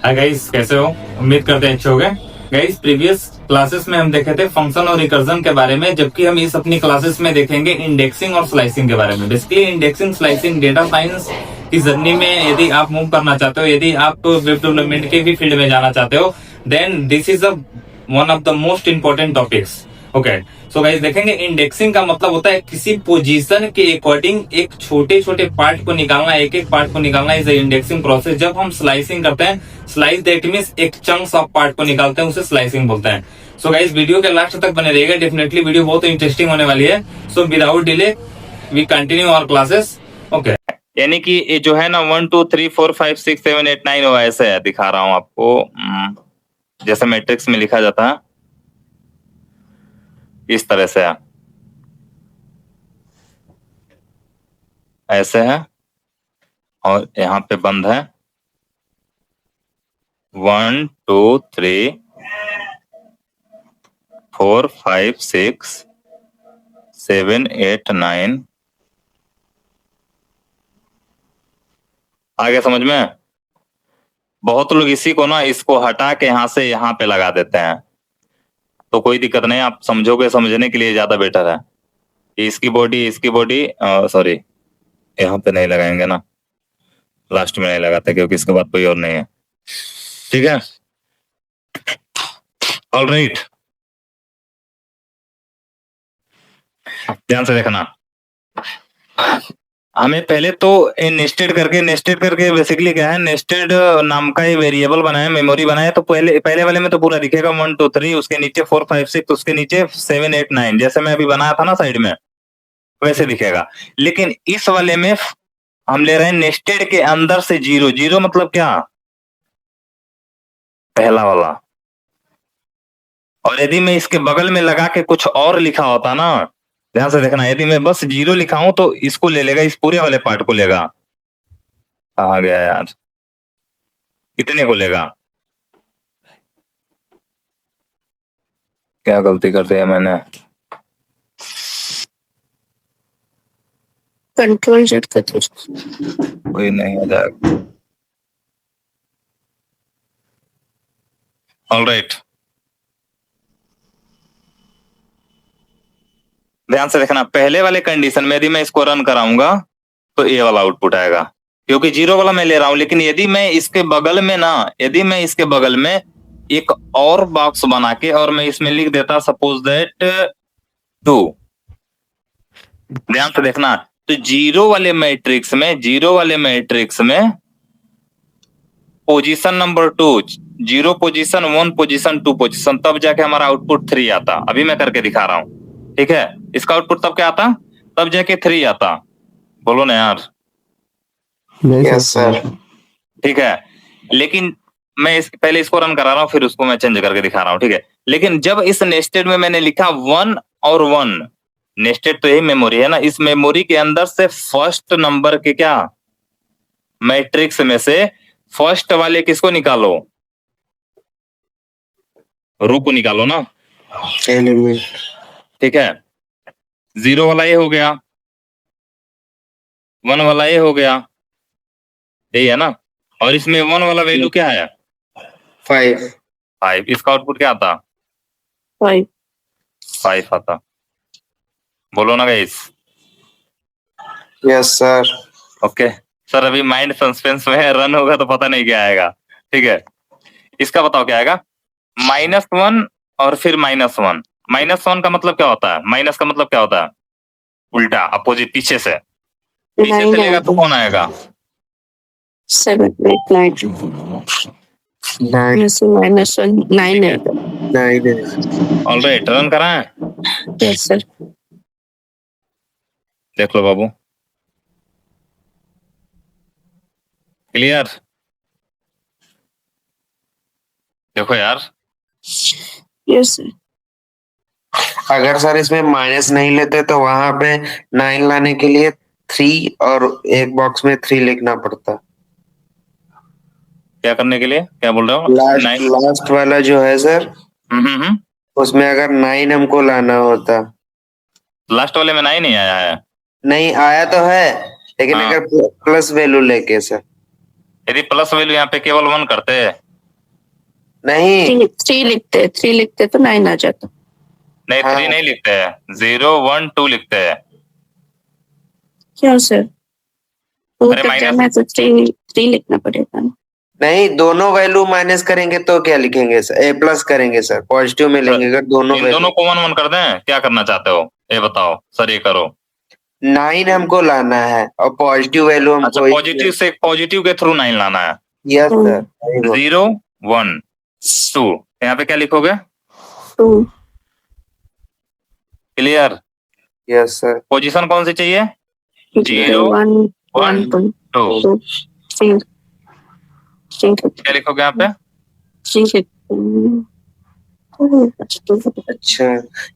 Hi guys, कैसे हो? उम्मीद करते हैं अच्छे हो गए। गाइस, प्रीवियस क्लासेस में हम देखे थे फंक्शन और रिकर्जन के बारे में, जबकि हम इस अपनी क्लासेस में देखेंगे इंडेक्सिंग और स्लाइसिंग के बारे में। Basically indexing slicing data science की जर्नी में यदि आप मूव करना चाहते हो, यदि आप वेब डेवलपमेंट के भी फील्ड में जाना चाहते हो, then this is a one of the most important topics. Okay, so guys देखेंगे इंडेक्सिंग का मतलब होता है किसी पोजीशन के अकॉर्डिंग एक छोटे छोटे पार्ट को निकालना, एक एक पार्ट को निकालना इज इंडेक्सिंग प्रोसेस। जब हम स्लाइसिंग करते हैं, स्लाइस दैट मींस एक चंक्स ऑफ पार्ट को निकालते हैं, उसे स्लाइसिंग बोलते हैं। सो गाइस वीडियो के लास्ट तक बने रहिएगा, डेफिनेटली वीडियो बहुत इंटरेस्टिंग होने वाली है। So without delay we continue our classes. Okay, यानी कि ये जो है ना 1 2 3 4 5 6 7 8 9 वो ऐसे है, दिखा रहा हूं आपको। जैसे मैट्रिक्स में लिखा जाता है इस तरह से है, ऐसे है और यहाँ पे बंद है 1 2 3 4 5 6 7 8 9। आ गया समझ में? बहुत लोग इसी को ना, इसको हटा के यहाँ से यहाँ पे लगा देते हैं, तो कोई दिक्कत नहीं, आप समझोगे, समझने के लिए ज्यादा बेटर है। इसकी बॉडी सॉरी, यहाँ पे नहीं लगाएंगे ना, लास्ट में नहीं लगाते क्योंकि इसके बाद कोई और नहीं है। ठीक है, ऑलराइट, ध्यान से देखना। हमें पहले तो नेस्टेड करके बेसिकली क्या है, नेस्टेड नाम का ये वेरिएबल बनाया, मेमोरी बनाया। तो पहले वाले में तो पूरा दिखेगा 1 2 3, उसके नीचे 4 5 6, उसके नीचे 7 8 9, जैसे मैं अभी बनाया था ना साइड में, वैसे दिखेगा। लेकिन इस वाले में हम ले रहे हैं नेस्टेड के अंदर से जीरो। जीरो मतलब क्या? पहला वाला। और यदि मैं इसके बगल में लगा के कुछ और लिखा होता ना, ध्यान से देखना, यदि मैं बस जीरो लिखा हूं तो इसको ले लेगा, इस पूरे वाले पार्ट को लेगा। आ गया यार, कितने को लेगा? क्या गलती कर दिया मैंने? कंट्रोल जेड कर दो। कोई नहीं हो जाएगा। ऑलराइट, ध्यान से देखना, पहले वाले कंडीशन में यदि मैं इसको रन कराऊंगा तो ये वाला आउटपुट आएगा, क्योंकि जीरो वाला मैं ले रहा हूं। लेकिन यदि मैं इसके बगल में ना, यदि मैं इसके बगल में एक और बॉक्स बना के और मैं इसमें लिख देता सपोज दैट 2, ध्यान से देखना, तो जीरो वाले मैट्रिक्स में position number 2, 0 position, 1 position, 2 position, तब जाके हमारा आउटपुट 3 आता। अभी मैं करके दिखा रहा हूं, ठीक है? इसका आउटपुट तब क्या आता? तब जाके 3 आता। बोलो ना यार। Yes sir. ठीक है, लेकिन मैं पहले इसको रन करा रहा हूं, फिर उसको मैं चेंज करके दिखा रहा हूं, ठीक है? लेकिन जब इस नेस्टेड में मैंने लिखा 1 और 1, नेस्टेड तो यही मेमोरी है ना, इस मेमोरी के अंदर से फर्स्ट नंबर के क्या, मैट्रिक्स में से फर्स्ट वाले किसको निकालो? रो को निकालो ना, एलिमेंट। ठीक है? 0 वाला ये हो गया, 1 वाला ये हो गया, यही है ना? और इसमें 1 वाला वैल्यू क्या है? 5। इसका आउटपुट क्या आता? 5 आता। बोलो ना guys. Yes sir. Okay sir, अभी माइंड सस्पेंस में है, रन होगा तो पता नहीं क्या आएगा, ठीक है? इसका बताओ क्या आएगा? -1 और फिर -1। -1 का मतलब क्या होता है? माइनस का मतलब क्या होता है? उल्टा, अपोजिट, पीछे से लेगा तो कौन आएगा? 7 8 9 -1 9 ऑलराइट, रन कराएं? Yes sir. देख लो बाबू, क्लियर? देखो यार, यस सर। अगर सर इसमें माइनस नहीं लेते तो वहां पे 9 लाने के लिए 3 और एक बॉक्स में 3 लिखना पड़ता। क्या करने के लिए? क्या बोल रहे हो? लास्ट वाला जो है सर, उसमें अगर 9 हमको लाना होता। लास्ट वाले में 9 नहीं आया है? नहीं आया तो है, लेकिन हाँ। अगर प्लस वैल्यू लेके सर, यदि प्लस वैल्यू यहाँ पे केवल 1 करते हैं नहीं, थ्री लिखते तो 9 आ जाता। नहीं, हाँ। 3 नहीं लिखते हैं, 0 1 2 लिखते हैं। क्यों सर? 2 अरे तक माइनस, जाना है तो 3 लिखना पड़ेगा ना। नहीं, दोनों वैल्यू माइनस करेंगे तो क्या लिखेंगे सर? ए प्लस करेंगे सर, पॉजिटिव में लेंगे अगर दोनों इन वैल्यू। दोनों को 1 1 कर दें, क्या करना चाहते हो ये बताओ सर, ये करो। 9 हमको लाना है और पॉजिटिव वैल्यू अच्छा, हमको पॉजिटिव से पॉजिटिव के थ्रू 9 लाना है। यस सर, 0 1 2, यहाँ पे क्या लिखोगे? 2 क्लियर? Yes sir. पोजीशन कौन सी चाहिए? 0 1 1 2 2, 3 क्या लिखोगे यहाँ पे? 3 अच्छा,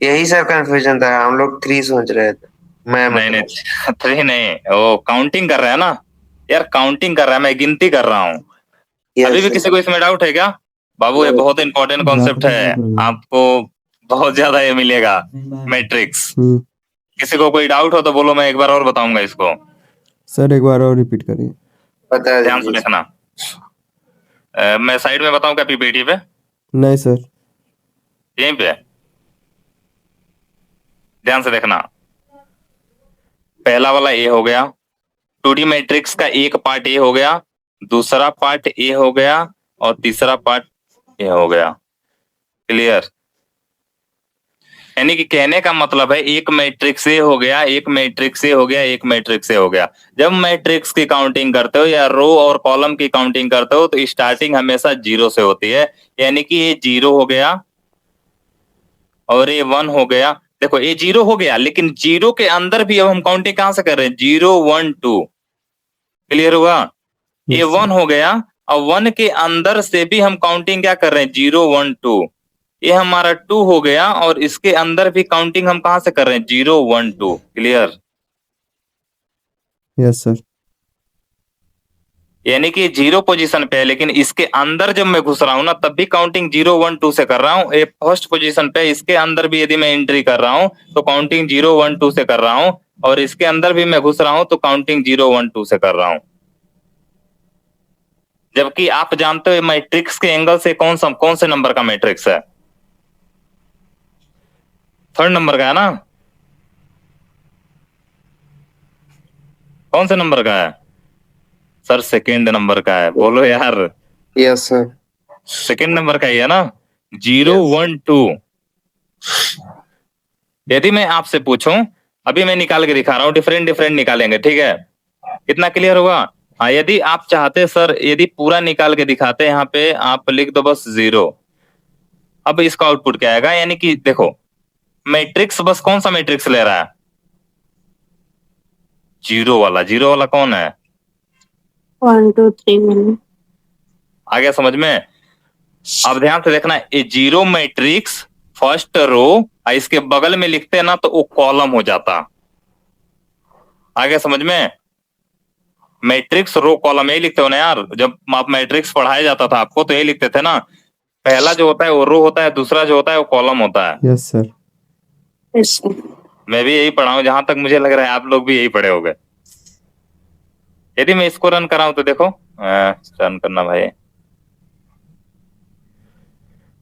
यही सर कंफ्यूजन था, हम लोग 3 सोच रहे थे। मैं नहीं नहीं, 3 नहीं, वो काउंटिंग कर रहा है ना यार, काउंटिंग कर रहा है, मैं गिनती कर रहा हूँ। अभी भी किसी को इसमें डाउट है क्या? बाबू ये बहुत इंपॉर्टेंट कॉन्सेप्ट है, आपको बहुत ज्यादा ये मिलेगा मैट्रिक्स। किसी को कोई डाउट हो तो बोलो, मैं एक बार और बताऊंगा इसको। सर एक बार और रिपीट करिए। बता ध्यान से दीजिए। देखना। मैं साइड में बताऊं क्या, पीपीटी पे? नहीं सर। यहीं पे ध्यान से देखना। पहला वाला ए हो गया, 2D मैट्रिक्स का एक पार्ट ए हो गया, दूसरा पार्ट ए हो गया, और तीसरा पार्ट ए हो गया। क्लियर? यानी कि कहने का मतलब है एक मैट्रिक्स ए हो गया, एक मैट्रिक्स ए हो गया, एक मैट्रिक्स ए हो गया। जब मैट्रिक्स की काउंटिंग करते हो या रो और कॉलम की काउंटिंग करते हो तो स्टार्टिंग हमेशा 0 से होती है। यानी कि ये 0 हो गया और ये 1 हो गया। देखो ये 0 हो गया, लेकिन 0 के अंदर भी अब हम काउंटिंग कहां से कर रहे हैं? 0 1 2। क्लियर हुआ? ये 1 हो गया और 1 के अंदर से भी हम काउंटिंग क्या कर रहे हैं? 0 1 2। ये हमारा 2 हो गया और इसके अंदर भी काउंटिंग हम कहां से कर रहे हैं? 0 1 2। क्लियर? Yes sir. यानी कि 0 पोजीशन पे है, लेकिन इसके अंदर जब मैं घुस रहा हूं ना तब भी काउंटिंग 0 1 2 से कर रहा हूं। ये फर्स्ट पोजीशन पे, इसके अंदर भी यदि मैं एंट्री कर रहा हूं तो काउंटिंग 0 1 2 से कर रहा हूं, और इसके अंदर भी मैं घुस रहा हूं तो काउंटिंग 0 1 2 से कर रहा हूं। जबकि आप जानते हो मैट्रिक्स के एंगल से कौन से नंबर का मैट्रिक्स है? 3rd नंबर का है ना? कौन से नंबर का है सर? 2nd नंबर का है। बोलो यार। Yes sir. 2nd नंबर का ही है ना? 0 1 2। यदि मैं आपसे पूछूं, अभी मैं निकाल के दिखा रहा हूं, डिफरेंट डिफरेंट निकालेंगे, ठीक है? इतना क्लियर होगा? हाँ, यदि आप चाहते सर, यदि पूरा निकाल के दिखाते, यहाँ पे आप लिख दो बस 0। अब इसका आउटपुट क्या आएगा? यानी कि देखो मैट्रिक्स बस कौन सा मैट्रिक्स ले रहा है? 0 वाला। 0 वाला कौन है? 1 2 3 आ गया समझ में? अब ध्यान से देखना, ये 0 मैट्रिक्स फर्स्ट रो, इसके बगल में लिखते हैं ना तो वो कॉलम हो जाता। आ गया समझ में? मैट्रिक्स रो कॉलम यही लिखते हो ना यार? जब आप मैट्रिक्स पढ़ाया जाता था आपको तो यही लिखते थे ना? पहला जो होता है वो रो होता है, दूसरा जो होता है वो कॉलम होता है। Yes sir. यस मैं भी यही पढ़ा हूं, जहां तक मुझे लग रहा है आप लोग भी यही पढ़े होंगे। यदि मैं इसको रन कराऊं तो देखो, रन करना भाई,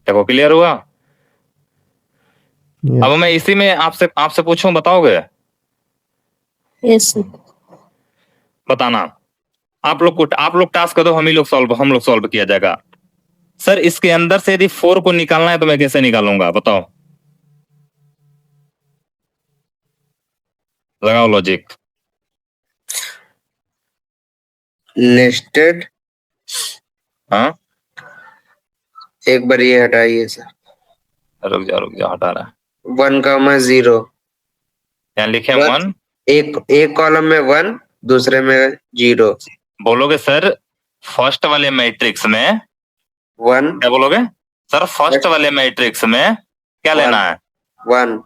देखो क्लियर हुआ? अब मैं इसी में आपसे पूछूं, बताओगे? यस बताना। आप लोग टास्क दो, हम लोग सॉल्व किया जाएगा। सर इसके अंदर से यदि 4 को निकालना है तो मैं कैसे निकालूंगा? बताओ, लगाओ लॉजिक। लिस्टेड। हाँ, एक बार ये हटाइए सर। रुक जा, हटा रहा है। 1,0 यहाँ लिखे बस 1। एक कॉलम में 1, दूसरे में 0। बोलोगे सर फर्स्ट वाले मैट्रिक्स में 1 क्या बोलोगे? सर फर्स्ट वाले मैट्रिक्स में क्या लेना है? 1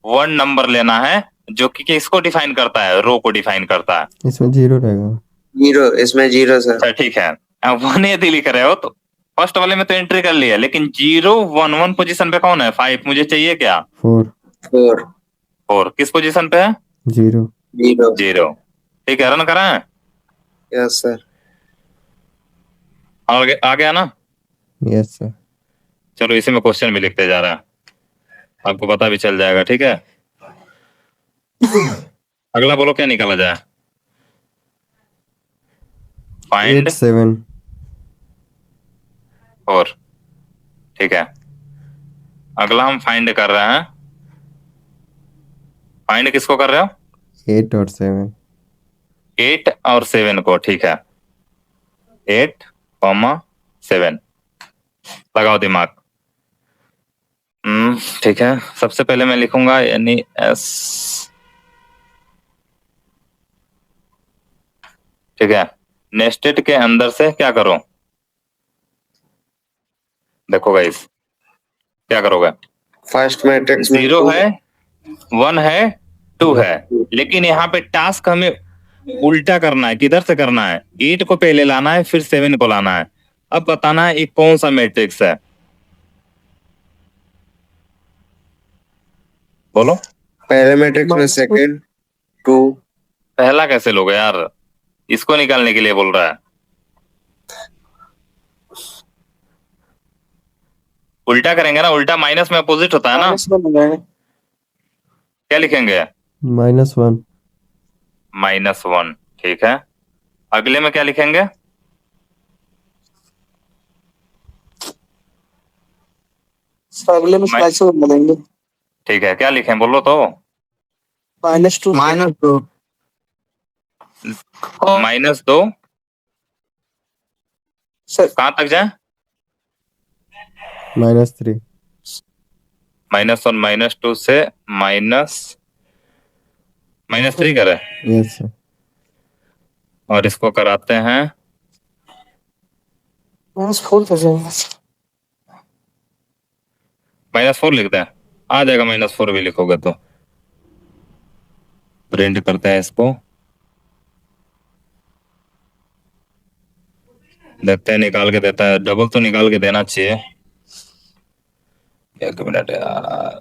1 नंबर लेना है, जो कि किसको डिफाइन करता है? रो को डिफाइन करता है। इसमें 0 रहेगा। 0, इसमें 0 सर। अच्छा ठीक है, 1 यदि लिख रहे हो तो फर्स्ट वाले में तो एंट्री कर लिया, लेकिन 0 1 1 पोजीशन पे कौन है? 5। मुझे चाहिए क्या? 4 4 किस पोजीशन पे है? 0 0। ठीक है, रन करा है? Yes sir. आ गया ना? Yes sir. चलो इसी में क्वेश्चन भी लिखते जा रहा है, आपको पता भी चल जाएगा। ठीक है, अगला बोलो क्या निकाला जाए। फाइंड 8 7 4। ठीक है, अगला हम फाइंड कर रहे हैं। फाइंड किसको कर रहे हो? 8 और 7 8 और 7 को। ठीक है, 8, 7 लगाओ दिमाग। ठीक है, सबसे पहले मैं लिखूंगा यानी एस। ठीक है, नेस्टेड के अंदर से क्या करो, देखो गाइस क्या करोगे। फर्स्ट मैट्रिक्स में 0 है, 1 है, 2 है, लेकिन यहाँ पे टास्क हमें उल्टा करना है। किधर से करना है? 8 को पहले लाना है, फिर 7 को लाना है। अब बताना है ये कौन सा मैट्रिक्स है, बोलो। पहले मैट्रिक्स में सेकंड 2। पहला कैसे लोगे यार, इसको निकालने के लिए बोल रहा है। उल्टा करेंगे ना, उल्टा माइनस में अपोजिट होता है ना। क्या लिखेंगे? -1 -1। ठीक है, अगले में क्या लिखेंगे? अगले में स्लाइस बदलेंगे। ठीक है, क्या लिखें बोलो तो। -2 -2 -2 सर। कहां तक जाए? -3 -1 -2 से -3 करें, यस सर और इसको कराते हैं -4 कैसे? -4 लिखते हैं, आ जाएगा। -4 भी लिखोगे तो। प्रिंट करते हैं इसको, देखते हैं निकाल के देता है। डबल तो निकाल के देना चाहिए। 1 मिनट यार।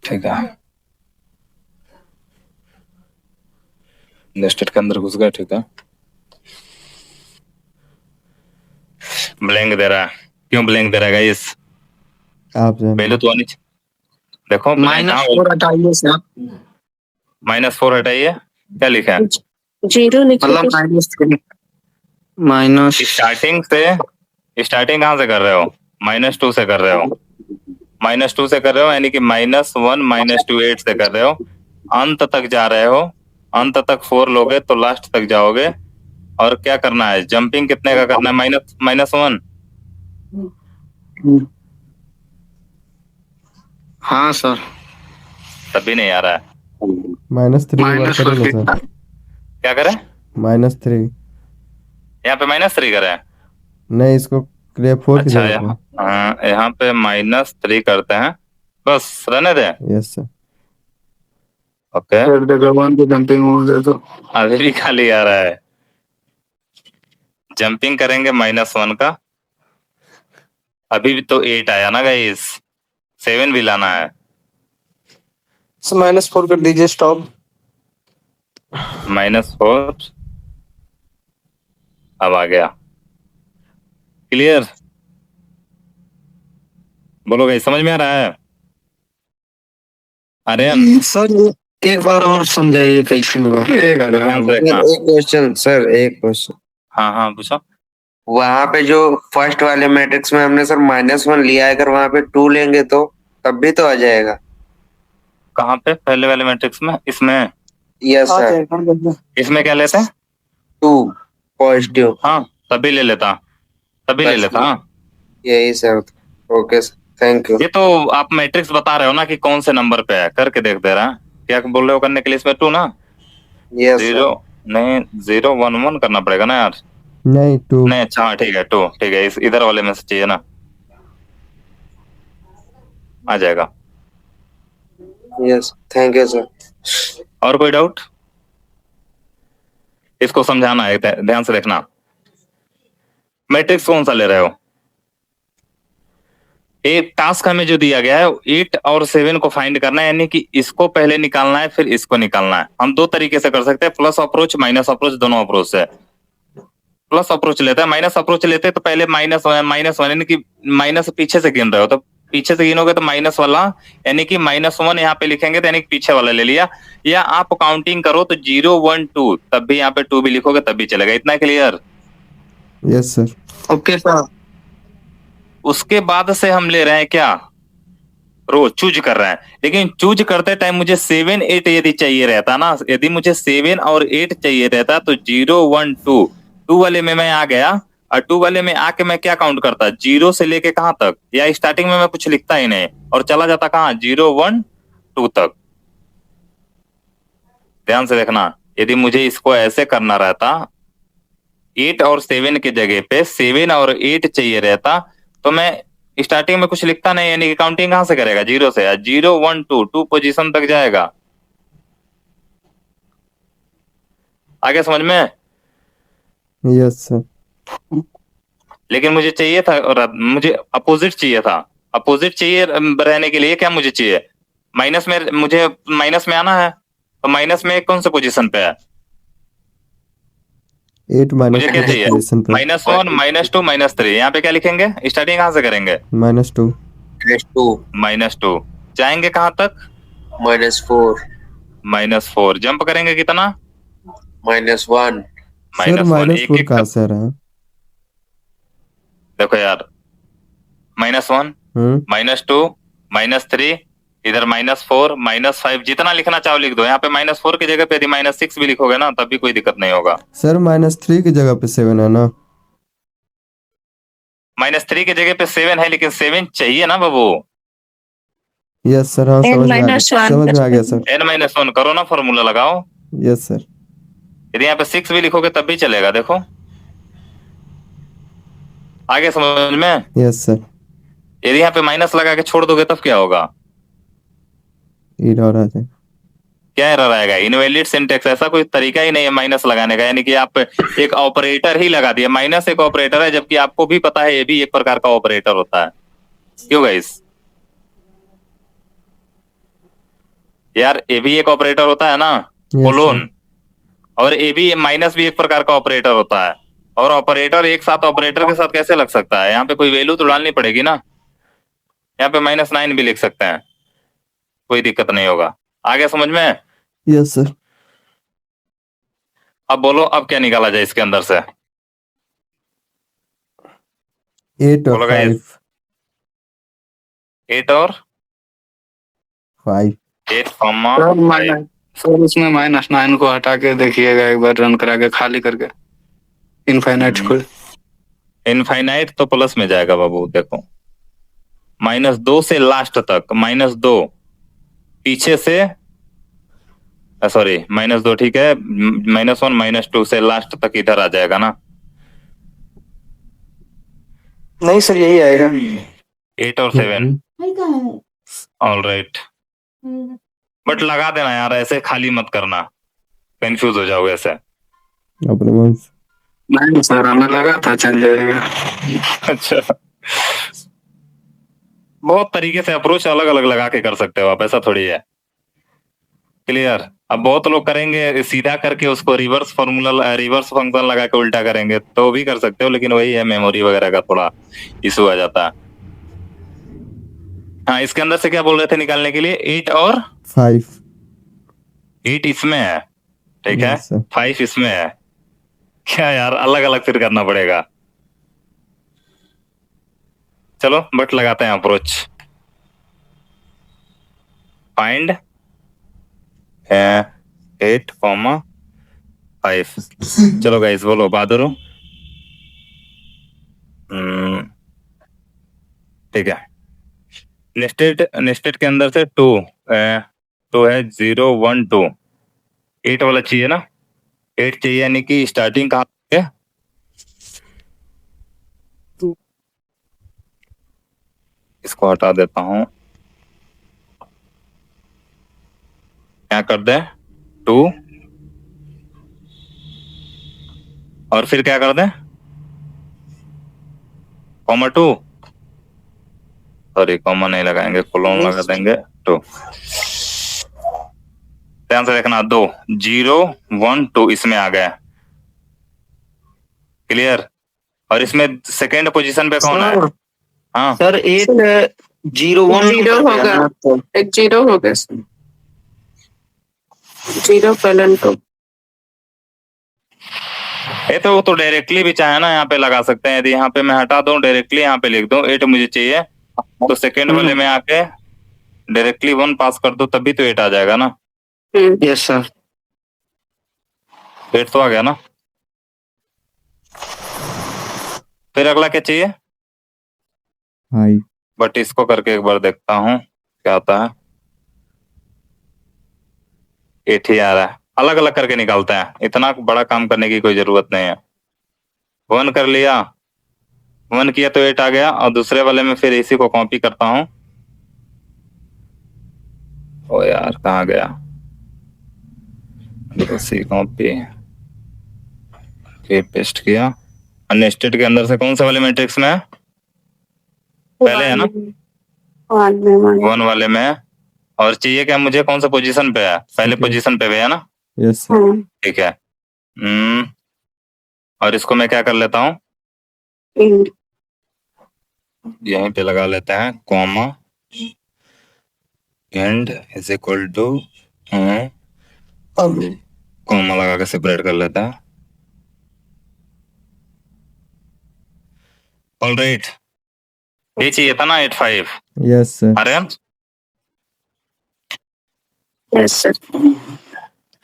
ठीक है, नेस्टेड के अंदर घुस गए। ठीक है, ब्लैंक दे रहा है। क्यों ब्लैंक दे रहा है गाइस? आप जान पहले तो आनी देखो, -4 हटाइए सर। -4 हटाइए, क्या लिखा है? 0 लिखिए। माइनस स्टार्टिंग कहाँ से कर रहे हो? -2 से कर रहे हो। -2 से कर रहे हो, यानी कि -1 -2 8 से कर रहे हो। अंत तक जा रहे हो, अंत तक 4 लोगे तो लास्ट तक जाओगे। और क्या करना है? जंपिंग कितने का करना है? -1। हाँ सर। तभी नहीं आ रहा है, -3 बार करें ना सर क्या करें? -3 यहाँ पे -3 करें। नहीं इसको 4 की अच्छा, जगह यहाँ पे -3 करते हैं, बस रहने दे। यस सर ओके, जंपिंग दे दो। अभी भी खाली आ रहा है। जंपिंग करेंगे -1 का, अभी भी तो 8 आया ना गाइस, 7 भी लाना है। -4 कर दीजिए, स्टॉप। -4 अब आ गया। क्लियर? बोलो गाइस, समझ में आ रहा है? अरे सर एक बार और समझाइए कैसे होगा। एक क्वेश्चन सर, एक क्वेश्चन। हाँ हाँ पूछो। वहां पे जो फर्स्ट वाले मैट्रिक्स में हमने सर -1 लिया है, अगर वहां पे 2 लेंगे तो तब भी तो आ जाएगा। कहाँ पे? पहले वाले मैट्रिक्स में? इसमें? Yes sir. इसमें क्या लेते हैं? 2 पॉजिटिव। हाँ, तभी ले लेता, तभी ले बस लेता। हाँ, यही sir. Okay sir, thank you. ये तो आप मैट्रिक्स बता रहे हो ना कि कौन से नंबर पे है, करके देख दे रहा है। क्या बोल रहे हो करने के लिए? इसमें 2 ना? यस 0 नहीं, 0 1 1 करना पड़ेगा ना यार। नहीं 2 नहीं, अच्छा हाँ ठीक है, 2 ठीक है। इधर वाले में से चाहिए ना, आ जाएगा। Yes, thank you sir. और कोई डाउट? इसको समझाना है, ध्यान से देखना। मैट्रिक्स कौन सा ले रहे हो? एक टास्क हमें जो दिया गया है 8 और 7 को फाइंड करना है, यानी कि इसको पहले निकालना है, फिर इसको निकालना है। हम 2 तरीके से कर सकते हैं, प्लस अप्रोच, माइनस अप्रोच, दोनों अप्रोच से। प्लस अप्रोच लेता है, माइनस अप्रोच लेते तो पहले माइनस माइनस वन, यानी कि माइनस पीछे से गिन रहे हो, तो पीछे से गिनोगे तो माइनस वाला, यानी कि -1 यहाँ पे लिखेंगे तो यानी कि पीछे वाला ले लिया, या आप काउंटिंग करो तो 0 1 2 तब भी यहाँ पे 2 भी लिखोगे तब भी चलेगा। इतना clear? Yes sir. Okay sir. उसके बाद से हम ले रहे हैं क्या, रो चूज कर रहे हैं, लेकिन चूज करते टाइम मुझे 7 8 यदि चाहिए रहता ना, यदि मुझे 7 और 8 चाहिए रहता तो 0 1 2 2 वाले में मैं आ गया, और 2 वाले में आके मैं क्या काउंट करता, 0 से लेके कहां तक, या स्टार्टिंग में मैं कुछ लिखता ही नहीं और चला जाता कहां, 0 1 2 तक। ध्यान से देखना, यदि मुझे इसको ऐसे करना रहता, 8 और 7 की जगह पे 7 और 8 चाहिए रहता, तो मैं स्टार्टिंग में कुछ लिखता नहीं, यानी कि काउंटिंग कहां से करेगा, 0 से, 0 1 2 2 पोजीशन तक जाएगा। आगे समझ में? Yes sir. लेकिन मुझे चाहिए था, और मुझे अपोजिट चाहिए था। अपोजिट चाहिए रहने के लिए क्या मुझे चाहिए, माइनस में, मुझे माइनस में आना है, तो माइनस में कौन से पोजीशन पे है, 8 मुझे क्या चाहिए, पोजीशन पे। -1 -2 -3। यहाँ पे क्या लिखेंगे, स्टार्टिंग कहां से करेंगे, -2 -2 जाएंगे कहां तक, -4 -4 जंप करेंगे कितना, -1 सर -1 एक -4 एक कहाँ से आ रहा है? देखो यार, -1 -2 -3, इधर -4 -5, जितना लिखना चाहो लिख दो। यहाँ पे -4 की जगह पे यदि -6 भी लिखोगे ना तब भी कोई दिक्कत नहीं होगा। सर -3 की जगह पे 7 है ना? -3 की जगह पे 7 है, लेकिन 7 चाहिए ना बाबू। यस सर, हाँ समझ में आ गया, समझ में आ गया सर। n-1 करो ना, फॉर्मूला लगाओ। Yes sir. यदि यहाँ पे 6 भी लिखोगे तब भी चलेगा। देखो आगे समझ में। Yes sir. यदि यहाँ पे माइनस लगा के छोड़ दोगे तब क्या होगा, एरर आ जाएगा। क्या एरर आएगा, इनवैलिड सिंटेक्स। ऐसा कोई तरीका ही नहीं है माइनस लगाने का, यानी कि आप एक ऑपरेटर ही लगा दिया। माइनस एक ऑपरेटर है, जबकि आपको भी पता है ये भी एक प्रकार का ऑपरेटर होता है। क्यों गाइस, यार ये भी एक ऑपरेटर होता है ना, कोलोन, और ये भी माइनस भी एक प्रकार का ऑपरेटर होता है। और ऑपरेटर एक साथ ऑपरेटर के साथ कैसे लग सकता है, यहाँ पे कोई वैल्यू तो डालनी पड़ेगी ना। यहाँ पे -9 भी लिख सकते हैं, कोई दिक्कत नहीं होगा। आगे समझ में। Yes sir. अब बोलो, अब क्या निकाला जाए इसके अंदर से, 8 और 5। 8 और 5। 8, सर इसमें -9 को हटा के देखिएगा एक बार, रन करा के खाली करके इनफाइनाइट को। इनफाइनाइट तो प्लस में जाएगा बाबू। देखो -2 से लास्ट तक, -2 पीछे से, सॉरी -2 ठीक है, -1 -2 से लास्ट तक इधर आ जाएगा ना। नहीं सर यही आएगा। 8 और 7 ऑल राइट। बट लगा देना यार, ऐसे खाली मत करना, कंफ्यूज हो जाओगे ऐसे। अपने मन से। नहीं सर हमें लगा था चल जाएगा। अच्छा, बहुत तरीके से अप्रोच अलग अलग लगा के कर सकते हो आप, ऐसा थोड़ी है। क्लियर। अब बहुत लोग करेंगे सीधा करके उसको रिवर्स फॉर्मूला, रिवर्स फंक्शन लगा के उल्टा करेंगे, तो भी कर सकते हो, लेकिन वही है, मेमोरी वगैरह का थोड़ा इशू आ जाता है। हाँ, इसके अंदर से क्या बोल रहे थे निकालने के लिए, 8 और 5। 8 इसमें है, ठीक है, Yes, sir. 5 इसमें है। क्या यार, अलग अलग फिर करना पड़ेगा। चलो बट लगाते हैं अप्रोच। फाइंड 8, 5। चलो गाइस बोलो, बहादुर हो। ठीक है, नेस्टेड के अंदर से 2 है, 0 1 2। 8 वाला चाहिए ना, 8 चाहिए, यानी कि स्टार्टिंग कहाँ है, इसको हटा देता हूं, क्या कर दे 2, और फिर क्या कर दे -2, सॉरी कॉमा नहीं लगाएंगे, कोलोन लगा देंगे 2। ध्यान से देखना, 2 0 1 2 इसमें आ गया, क्लियर। और इसमें सेकंड पोजीशन पे कौन है? सर हाँ सर 801 जीरो होगा, एक जीरो होगा इसमें, जीरो फलन टू। ये तो वो तो डायरेक्टली भी चाहे ना यहाँ पे लगा सकते हैं। यदि यहाँ पे मैं हटा दूं, डायरेक्टली यहाँ पे लिख दूं 8 मुझे चाहिए, तो सेकंड वाले में आके डायरेक्टली 1 पास कर दो, तभी तो 8 आ जाएगा ना। Yes sir. 8 तो आ गया ना। फिर अगला क्या चाहिए? हाई। बट इसको करके एक बार देखता हूँ क्या आता है। 8 ही आ रहा है। अलग अलग करके निकालते हैं, इतना बड़ा काम करने की कोई जरूरत नहीं है। 1 कर लिया, 1 किया तो 8 आ गया। और दूसरे वाले में फिर इसी को कॉपी करता हूँ। ओ यार कहाँ गया? इसी कॉपी फिर पेस्ट किया। अननेस्टेड के अंदर से कौन सा वाले मैट्रिक्स में है? पहले है ना 1 वाले में है। और चाहिए क्या मुझे? कौन सा पोजीशन पे है? पहले पोजीशन पे भी है ना। Yes sir. ठीक है। और इसको मैं क्या कर लेता हूँ, यहीं पे लगा लेते हैं comma, end is equal to, comma लगा के सेपरेट कर लेता है। ऑलराइट, ये चाहिए था ना 85। Yes sir. Aryan yes sir.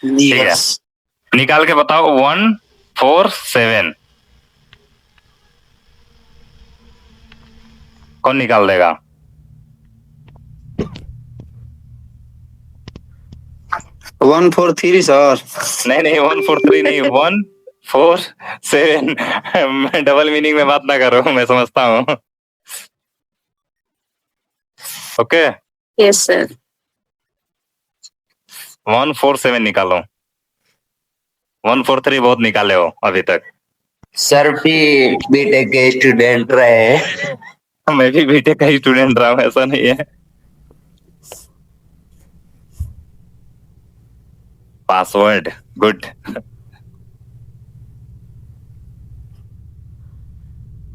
ठीक है, निकाल के बताओ 147 कौन निकाल देगा? 143 सर। नहीं 143 नहीं, 147। डबल मीनिंग में बात ना करो, मैं समझता हूँ। Okay yes sir. 147 निकालो। 143 बहुत निकाले हो अभी तक। सर भी बीटेक के स्टूडेंट रहे हैं। मैं भी बीटेक का स्टूडेंट रहा हूँ, ऐसा नहीं है। Password good.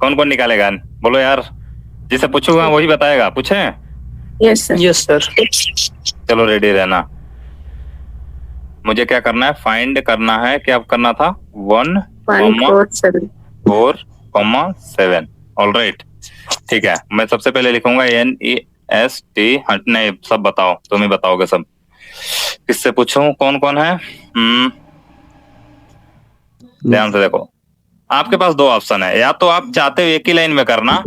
कौन कौन निकालेगा? बोलो यार, जिसे पूछूंगा वही बताएगा। पूछे? Yes sir. Yes sir. चलो रेडी रहना। मुझे क्या करना है? फाइंड करना है। क्या करना था? 1,4,7। ऑलराइट, ठीक है। मैं सबसे पहले लिखूंगा NEST। नहीं, सब बताओ, तुम ही बताओगे सब। किससे पूछूं? कौन कौन है? ध्यान से देखो, आपके पास 2 ऑप्शन है। या तो आप चाहते हो एक ही लाइन में करना,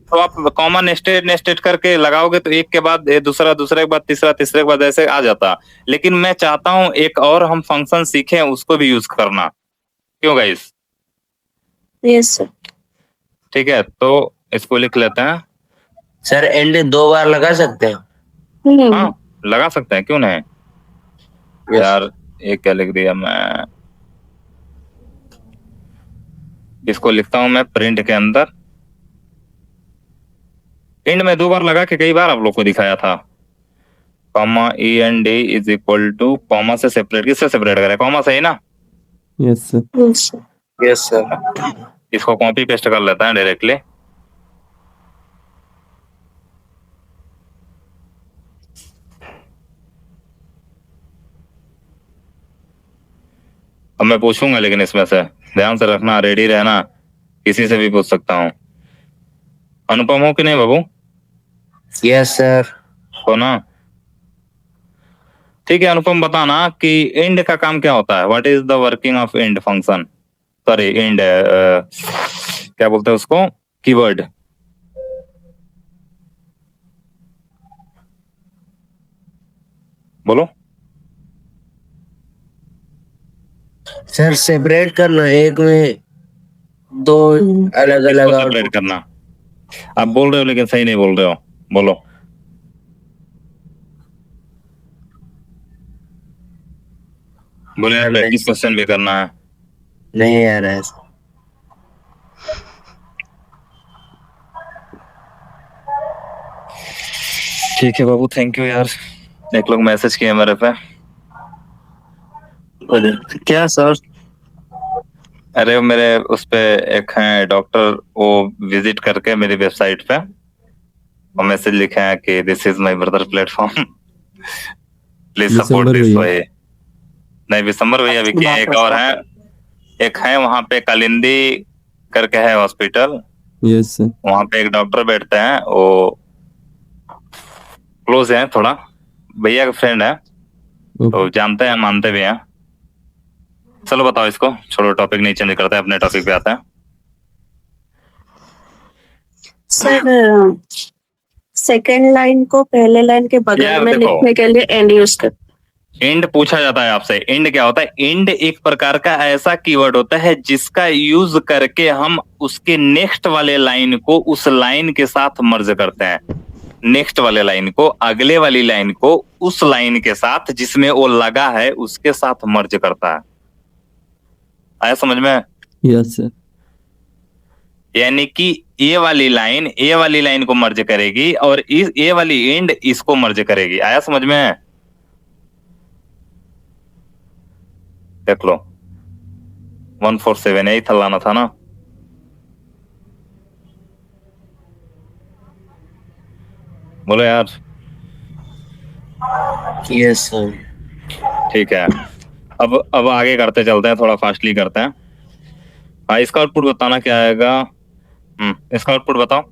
तो आप कॉमा नेस्टेड करके लगाओगे, तो एक के बाद दूसरा, दूसरे के बाद तीसरा, तीसरे के बाद ऐसे आ जाता। लेकिन मैं चाहता हूं एक और हम फंक्शन सीखें, उसको भी यूज करना। क्यों गाइस? Yes sir. ठीक है, तो इसको लिख लेते हैं। सर एंड 2 बार लगा सकते हैं? हाँ लगा सकते हैं, क्यों नहीं यार। एक क्या लिख दिया मैं, इसको लिखता हूं मैं प्रिंट के अंदर। एंड में 2 बार लगा के कई बार आप लोग को दिखाया था। Comma END is equal to, comma से सेपरेट, किससे सेपरेट करें? कॉमा से ही ना। Yes sir. Yes sir. Yes sir. इसको कॉपी पेस्ट कर लेता है डायरेक्टली। अब मैं पूछूंगा, लेकिन इसमें से ध्यान से रखना, रेडी रहना, किसी से भी पूछ सकता हूँ। अनुपम हो कि नहीं बाबू? Yes sir. हो ना? ठीक है अनुपम, बताना कि एंड का काम क्या होता है। What is the working of and function? Sorry and, क्या बोलते हैं उसको? कीवर्ड। बोलो। सर सेपरेट करना, एक में 2 अलग अलग सेपरेट करना। आप बोल रहे हो लेकिन सही नहीं बोल रहे हो, बोलो। बोले प्रैक्टिस क्वेश्चन भी करना है। नहीं आ रहा है। ठीक है बाबू, थैंक यू यार। एक लोग मैसेज किए मेरे पे। क्या सर? अरे वो मेरे उस पे एक है डॉक्टर, वो विजिट करके मेरी वेबसाइट पे और मैसेज लिखे हैं कि this is my brother platform, please support December this भैया। वे। नहीं विशंबर भैया भी किए, एक और है, एक है वहां पे कालिंदी करके है हॉस्पिटल, यस सर। वहां पे एक डॉक्टर बैठते हैं, वो क्लोज है थोड़ा, भैया का फ्रेंड है, तो जानते हैं मानते भी हैं। चलो बताओ इसको, छोड़ो टॉपिक नहीं चेंज करते, अपने टॉपिक पे आते हैं। सर सेकंड लाइन को पहले लाइन के यार बगल में देखो। लिखने के लिए एंड यूज कर। इंड पूछा जाता है आपसे, इंड क्या होता है? इंड एक प्रकार का ऐसा कीवर्ड होता है जिसका यूज करके हम उसके नेक्स्ट वाले लाइन को उस लाइन के साथ मर्ज करते हैं, नेक्स्ट वाले लाइन को अगले वाली लाइन को उस लाइन के साथ जिसमें वो लगा है उसके साथ मर्ज करता है। आया समझ में? Yes sir. यानी कि ये वाली लाइन को मर्ज करेगी और इस ये वाली एंड इसको मर्ज करेगी। आया समझ में? देख लो 147 यही था, लाना था ना। बोलो यार। Yes sir. ठीक है, अब आगे करते चलते हैं, थोड़ा फास्टली करते हैं। हाँ इसका आउटपुट बताना क्या आएगा? इसका आउटपुट बताओ।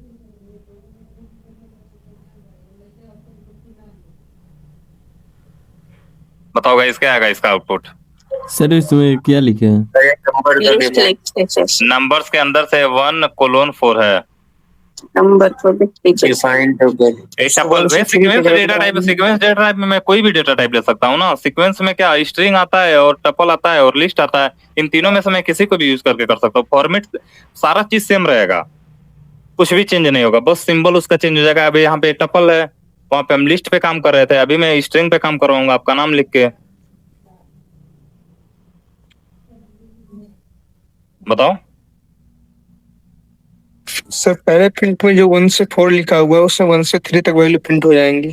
बताओ गाइस क्या आएगा इसका आउटपुट? सर इसमें क्या लिखे हैं? नंबर का लिस्ट लिखते नंबर्स के अंदर से 1:4 है। नंबर को लिखते define to get sequence data type में मैं कोई भी डेटा टाइप ले सकता हूँ ना। सीक्वेंस में क्या स्ट्रिंग आता है और टपल आता है और लिस्ट आता है, इन तीनों में से मैं किसी को भी यूज करके कर सकता हूँ। फॉर्मेट सारा चीज सेम रहेगा, कुछ भी चेंज नहीं होगा, बस सिंबल उसका चेंज हो जाएगा। अभी यहाँ पे टपल है, वहां पे हम लिस्ट पे काम कर रहे थे, अभी मैं स्ट्रिंग पे काम करवाऊंगा आपका नाम लिख के। बताओ। सर पहले प्रिंट में जो 1 से 4 लिखा हुआ है उसमें 1 से 3 तक वैल्यू प्रिंट हो जाएंगी।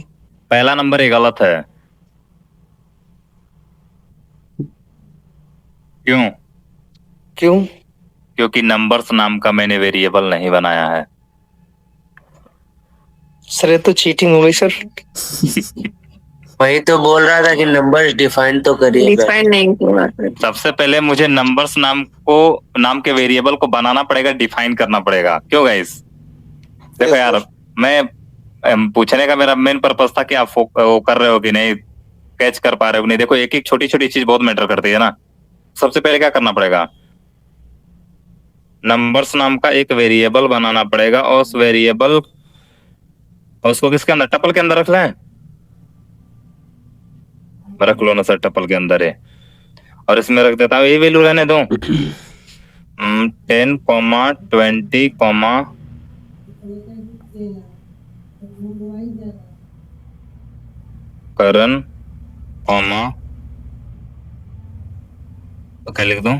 पहला नंबर ही गलत है। क्यों? क्यों? क्योंकि नंबर्स नाम का मैंने वेरिएबल नहीं बनाया है। सर ये तो चीटिंग हो गई सर। वही तो बोल रहा था कि नंबर्स डिफाइन तो करिए। डिफाइन नहीं हुआ। सबसे पहले मुझे नंबर्स नाम के वेरिएबल को बनाना पड़ेगा, डिफाइन करना पड़ेगा। क्यों गाइस? देखो यार, मैं पूछने का मेरा मेन पर्पस था कि आप वो कर रहे हो कि नहीं, कैच कर पा रहे हो कि नहीं। देखो एक एक छोटी छोटी चीज बहुत मैटर करती है ना। सबसे पहले क्या करना पड़ेगा? नंबर्स नाम का एक वेरिएबल बनाना पड़ेगा और उस वेरिएबल उसको किसके अंदर? टपल के अंदर रख लें। रख लो ना सर, टपल के अंदर है। और इसमें रख देता हूँ, ये वैल्यू रहने दो 10, 20, करण, तो क्या लिख दूं?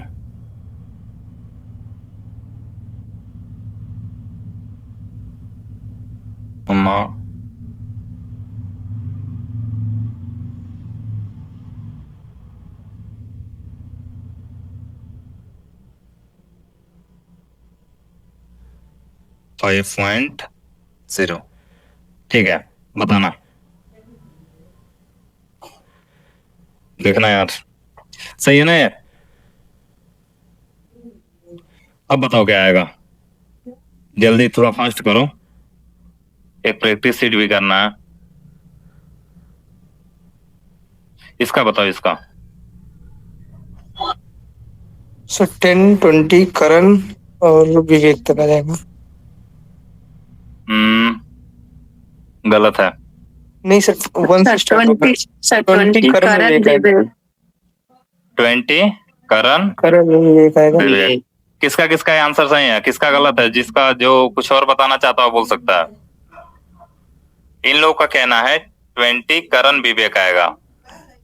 कॉमा .0। ठीक है, बताना। देखना यार, सही है ना यार? अब बताओ क्या आएगा, जल्दी थोड़ा फास्ट करो, एक प्रैक्टिस सीट भी करना है। इसका बताओ, इसका सर 10, 20 करण और विवेक तक आ जाएगा। गलत है। नहीं सर 1 से स्टार्ट होगा। 20 करण विवेक। 20 करण विवेक आएगा। विवेक। किसका किसका आंसर सही है, किसका गलत है? जिसका जो कुछ और बताना चाहता है बोल सकता है। इन लोगों का कहना है 20 करण विवेक आएगा।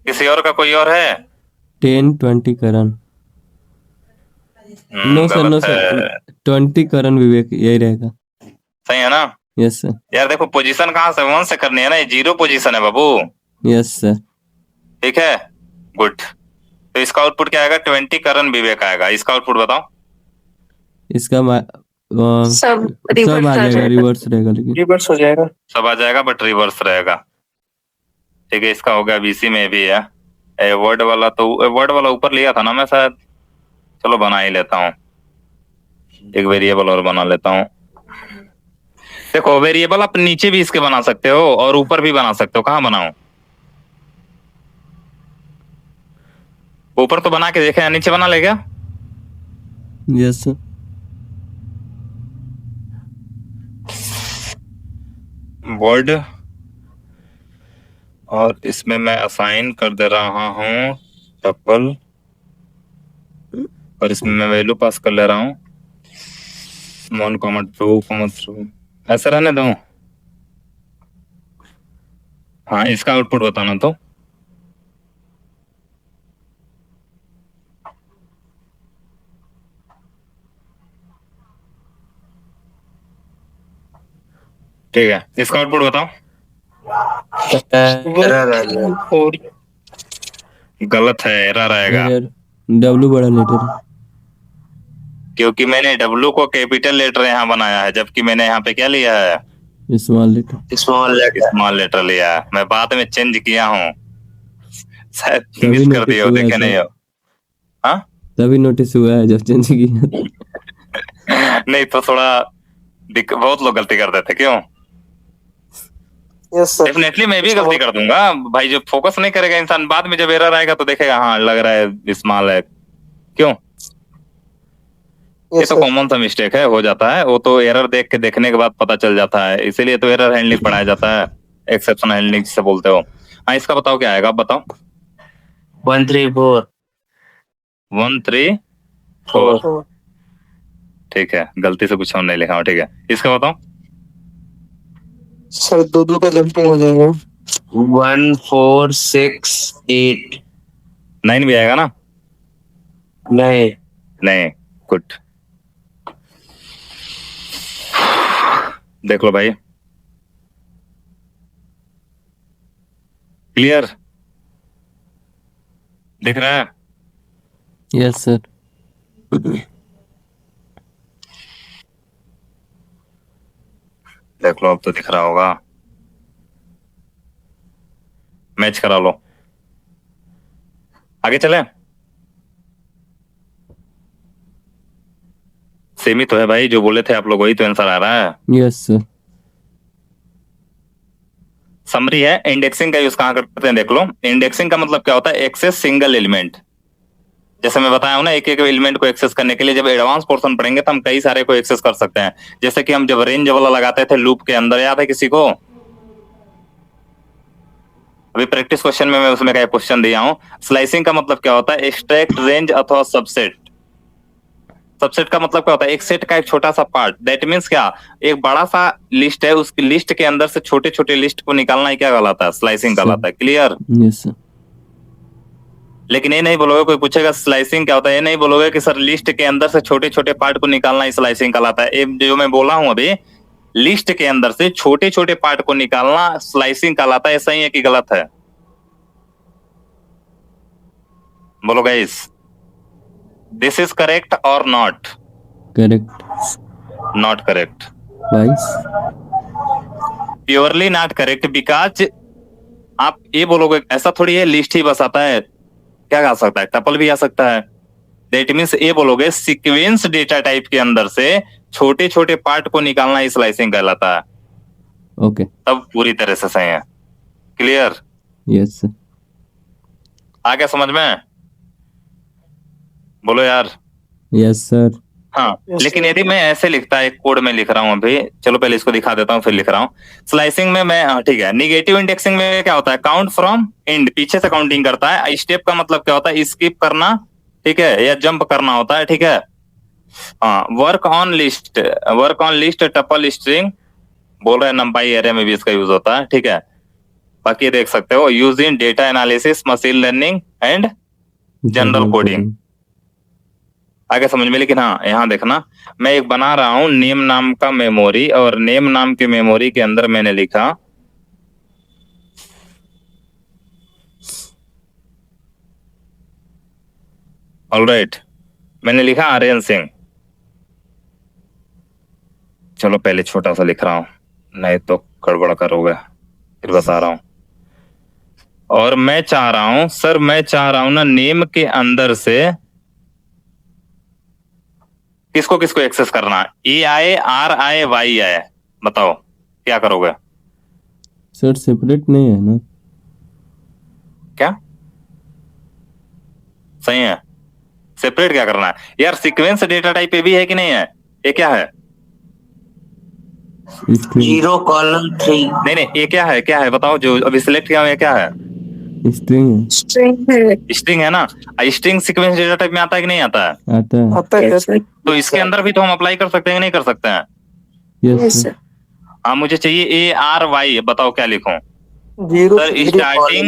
किसी और का कोई और है? 10, 20 करण। नो सर, नो सर, 20 करण विवेक यही रहेगा। सही है ना? Yes sir. यार देखो पोजीशन कहाँ से 1 से करनी है ना, ये 0 पोजीशन है बाबू। Yes sir. ठीक है, गुड। तो इसका आउटपुट क्या आएगा? 20 करण विवेक आएगा। इसका आउटपुट बताओ। इसका सब सब रिवर्स आ आ जाएगा, जाएगा। रिवर्स रहेगा लेकिन। रिवर्स हो जाएगा। सब आ जाएगा बट रिवर्स रहेगा। ठीक है, इसका हो गया। बीसी में भी है वर्ड वाला, तो वर्ड वाला ऊपर लिया था ना मैं शायद। चलो बना ही लेता हूँ, एक वेरिएबल और बना लेता हूँ। देखो वेरिएबल आप नीचे भी इसके बना सकते हो और ऊपर भी बना सकते हो। कहाँ बनाऊं? ऊपर तो बना के देखे, नीचे बना ले क्या? Yes sir. वर्ड, और इसमें मैं असाइन कर दे रहा हूँ टपल, और इसमें मैं वैल्यू पास कर ले रहा हूँ 1,2,3। ऐसा रहने दो। हाँ, इसका आउटपुट बताना तो। ठीक है, इसका आउटपुट बताओ। एरर आ गया। और गलत है, एरर आएगा। डब्लू बड़ा लेटर है। क्योंकि मैंने डब्लू को कैपिटल लेटर यहाँ बनाया है, जबकि मैंने यहाँ पे क्या लिया है? Small letter. स्मॉल लेटर लिया है। मैं बाद में चेंज किया हूँ, शायद तभी मिस कर नोटिस दिए हो, हुआ है देखे नहीं सर। हो। हाँ तभी नोटिस हुआ है जब चेंज किया। नहीं तो थोड़ा बहुत लोग गलती कर देते। क्यों? Yes sir. डेफिनेटली मैं भी गलती कर दूंगा भाई। जब फोकस नहीं करेगा इंसान, बाद में जब एरर आएगा तो देखेगा हाँ लग रहा है स्मॉल है। क्यों? ये तो कॉमन सा मिस्टेक है, हो जाता है। वो तो एरर देख के, देखने के बाद पता चल जाता है, इसीलिए तो एरर हैंडलिंग पढ़ाया जाता है, एक्सेप्शन हैंडलिंग जिसे बोलते हो। हाँ, इसका बताओ क्या आएगा, आप बताओ। 134 134। ठीक है, गलती से कुछ और नहीं लिखा हूँ। ठीक है, इसका बताओ। सर दो का जंपिंग हो जाएगा। 1468। 9 भी आएगा ना? नहीं, नहीं, गुड। देख लो भाई, क्लियर दिख रहा है? Yes sir. देख लो, अब तो दिख रहा होगा। मैच करा लो, आगे चले। सेम ही तो है भाई, जो बोले थे आप लोग वही तो आंसर आ रहा है। Yes sir. समरी है। इंडेक्सिंग का यूज कहां करते हैं देख लो। इंडेक्सिंग का मतलब क्या होता है? Access single element. जैसे मैं बताया हूं ना, एक एक एलिमेंट को एक्सेस करने के लिए जब एडवांस पोर्शन पढ़ेंगे तो हम कई सारे को एक्सेस कर सकते हैं। जैसे कि हम जब रेंज वाला लगाते थे लूप के अंदर, याद है किसी को? अभी प्रैक्टिस क्वेश्चन में मैं उसमें का क्वेश्चन दिया हूं। स्लाइसिंग का मतलब क्या होता है? एक्सट्रैक्ट रेंज अथवा सबसेट। सबसेट का मतलब क्या होता है? एक सेट का एक छोटा सा पार्ट। दैट मीन्स क्या? एक बड़ा सा लिस्ट है, उसकी लिस्ट के अंदर से छोटे छोटे लिस्ट को निकालना ही क्या कहलाता है? स्लाइसिंग कहलाता है। क्लियर? Yes sir. लेकिन ये नहीं बोलोगे, कोई पूछेगा स्लाइसिंग क्या होता है, ये नहीं बोलोगे कि सर लिस्ट के अंदर से छोटे छोटे पार्ट को निकालना ही स्लाइसिंग कहलाता है। जो मैं बोला हूं अभी, लिस्ट के अंदर से छोटे छोटे पार्ट को निकालना स्लाइसिंग कहलाता है। ऐसा ही है कि गलत है? बोलो गाइस, दिस इज करेक्ट और not? Correct. Not correct. Vice. Purely not correct, because आप ये बोलोगे ऐसा थोड़ी है लिस्ट ही बस आता है। क्या आ सकता है? टपल भी आ सकता है। दैट मीन्स ये बोलोगे सीक्वेंस डेटा टाइप के अंदर से छोटे छोटे पार्ट को निकालना ही स्लाइसिंग कहलाता है। ओके। तब पूरी तरह से सही है। क्लियर? Yes sir. आ गया समझ में? बोलो यार। Yes sir. हाँ, लेकिन यदि मैं ऐसे लिखता, एक कोड में लिख रहा हूं अभी, चलो पहले इसको दिखा देता हूं फिर लिख रहा हूं। स्लाइसिंग में मैं, हाँ ठीक है। निगेटिव इंडेक्सिंग में क्या होता है? काउंट फ्रॉम एंड, पीछे से काउंटिंग करता है। स्टेप का मतलब क्या होता है? स्किप करना, ठीक है, या जंप करना होता है। ठीक है। हाँ, work on list, work on list tuple string बोल रहे हैं, नंपाई एरे में भी इसका यूज होता है। ठीक है, बाकी देख सकते हो। Use in data analysis, machine learning and general coding. आगे समझ में। लेकिन हाँ, यहाँ देखना, मैं एक बना रहा हूं नेम नाम का मेमोरी, और नेम नाम के मेमोरी के अंदर मैंने लिखा ऑलराइट, मैंने लिखा आर्यन सिंह। चलो पहले छोटा सा लिख रहा हूँ, नहीं तो गड़बड़ करोगे, फिर बता रहा हूँ। और मैं चाह रहा हूं सर, मैं चाह रहा हूं ना नेम के अंदर से किसको किसको एक्सेस करना, ए आए, आर आए, वाई आए, बताओ क्या करोगे? सर सेपरेट नहीं है ना? क्या सही है? सेपरेट क्या करना है यार? सीक्वेंस डेटा टाइप पे भी है कि नहीं है? ये क्या है? स्ट्रिंग। 0:3 नहीं नहीं, ये क्या है, क्या है बताओ, जो अभी सिलेक्ट किया हुआ है क्या है? स्ट्रिंग है। स्ट्रिंग है। स्ट्रिंग है ना? स्ट्रिंग सीक्वेंस डेटा टाइप में आता है कि नहीं आता है? आता है। आता है यस सर। सर। तो इसके अंदर भी तो हम अप्लाई कर सकते हैं कि नहीं कर सकते हैं? Yes yes sir. सर। हाँ, मुझे चाहिए ए आर वाई, बताओ क्या लिखूं? 0 सर स्टार्टिंग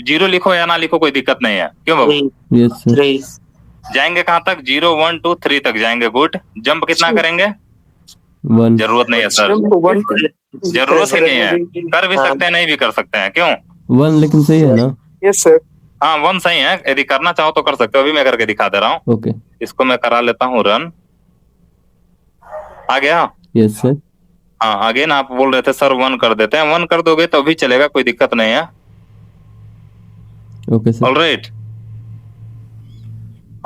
0 लिखो या ना लिखो कोई दिक्कत नहीं है, क्यों बाबू? Yes sir. 3 जाएंगे कहाँ तक? 0 1 2 3 तक जाएंगे। गुड। जंप कितना करेंगे? 1। जरूरत नहीं है सर, जरूरत ही नहीं है। कर भी सकते हैं, नहीं भी कर सकते हैं, क्यों? 1 लेकिन सही है ना? Yes sir. हाँ 1 सही है, यदि करना चाहो तो कर सकते हो। अभी मैं करके दिखा दे रहा हूँ, ओके। इसको मैं करा लेता हूँ रन। आ गया? Yes sir. हाँ अगेन आप बोल रहे थे सर 1 कर देते हैं, 1 कर दोगे तो भी चलेगा, कोई दिक्कत नहीं है। Okay sir. ऑलराइट।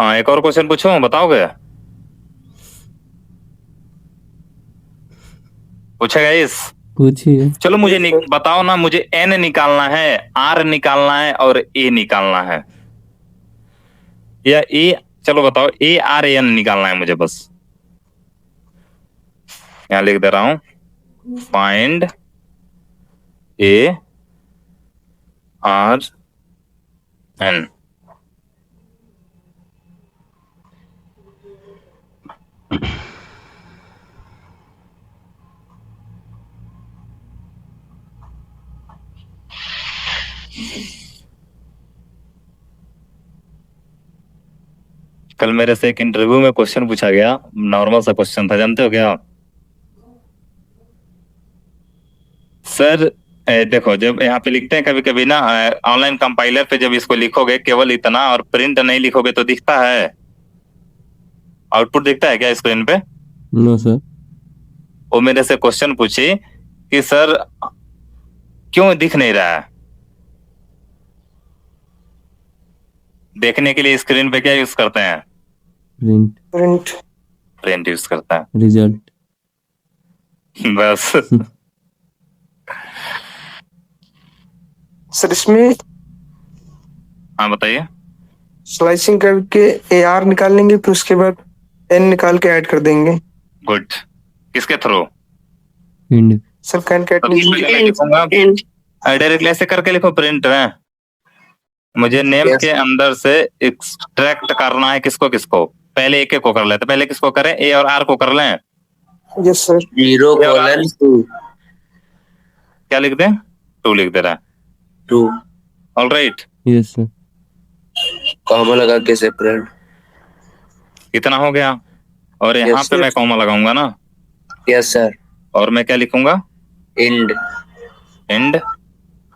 हाँ एक और क्वेश्चन पूछूं, बताओगे? पूछेगा इस? पूछिए। चलो मुझे बताओ ना, मुझे एन निकालना है, आर निकालना है और ए निकालना है, या ए, चलो बताओ ए आर एन निकालना है मुझे बस। यहां लिख दे रहा हूं, फाइंड ए आर एन। कल मेरे से एक इंटरव्यू में क्वेश्चन पूछा गया, नॉर्मल सा क्वेश्चन था, जानते हो क्या सर? देखो जब यहाँ पे लिखते हैं कभी कभी ना, ऑनलाइन कंपाइलर पे जब इसको लिखोगे केवल इतना और प्रिंट नहीं लिखोगे तो दिखता है, आउटपुट दिखता है क्या स्क्रीन पे? No sir. वो मेरे से क्वेश्चन पूछी कि सर क्यों दिख नहीं रहा है? देखने के लिए स्क्रीन पे क्या यूज करते हैं? प्रिंट। प्रिंट यूज करता है, रिजल्ट। बस। सर इसमें हाँ बताइए। स्लाइसिंग करके AR निकाल लेंगे, फिर उसके बाद N निकाल के ऐड कर देंगे। गुड। किसके थ्रू? इंड। सर मैं लिखूंगा डायरेक्टली ऐसे करके लिखो प्रिंट में। मुझे नेम Yes. के अंदर से एक्सट्रैक्ट करना है, किसको किसको? पहले एक एक को कर लेते, पहले किसको करें? ए और आर को कर लें। Yes sir. 0:2 क्या लिख दें? 2 लिख दे रहा है। 2 यस सर। कॉमा लगा के सेपरेट। कितना हो गया? और यहाँ Yes, पे sir. मैं कॉमा लगाऊंगा ना, यस सर। और मैं क्या लिखूंगा? End end.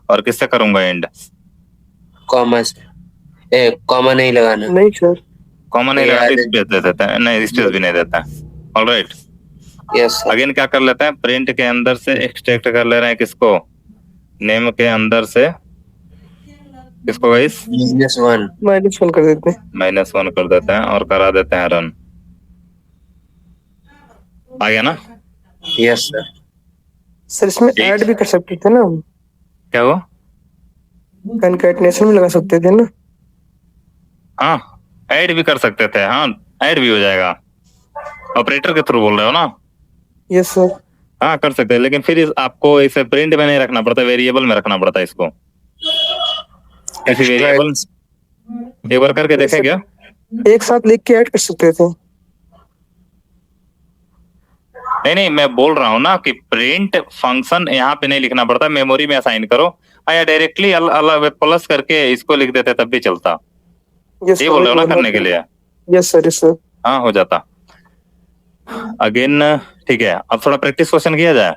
और किससे करूंगा एंड? कॉमा कॉमा नहीं लगाना। नहीं सर। कॉमा नहीं ए लगाते, आर स्पेस दे देता है, नहीं स्पेस भी नहीं देता है। ऑलराइट। Yes sir. अगेन क्या कर लेते हैं, प्रिंट के अंदर से एक्सट्रैक्ट कर ले रहे हैं, किसको? नेम के अंदर से किसको गाइस? -1 -1 कर देते हैं। -1 कर देते हैं और करा देते हैं रन। आ गया ना? Yes sir. सर इसमें ठीक। ऐड भी कर सकते थे ना, क्या हुआ? कंकैटिनेशन भी लगा सकते थे ना। हाँ ऐड भी कर सकते थे, हाँ ऐड भी हो जाएगा। ऑपरेटर के थ्रू बोल रहे हो ना? Yes sir. हाँ कर सकते हैं, लेकिन फिर आपको इसे प्रिंट में नहीं रखना पड़ता, वेरिएबल में रखना पड़ता है इसको। किसी वेरिएबल एक बार करके देखें क्या? एक साथ लिख के ऐड कर सकते थे। नहीं नहीं, मैं बोल रहा हूँ ना कि प्रिंट फंक्शन यहाँ पे नहीं लिखना पड़ता, मेमोरी में असाइन करो, या डायरेक्टली अलग प्लस करके इसको लिख देते तब भी चलता। यस ये बोल रहे हो ना करने के लिए? Yes sir. हाँ हो जाता। अगेन ठीक है, अब थोड़ा प्रैक्टिस क्वेश्चन किया जाए।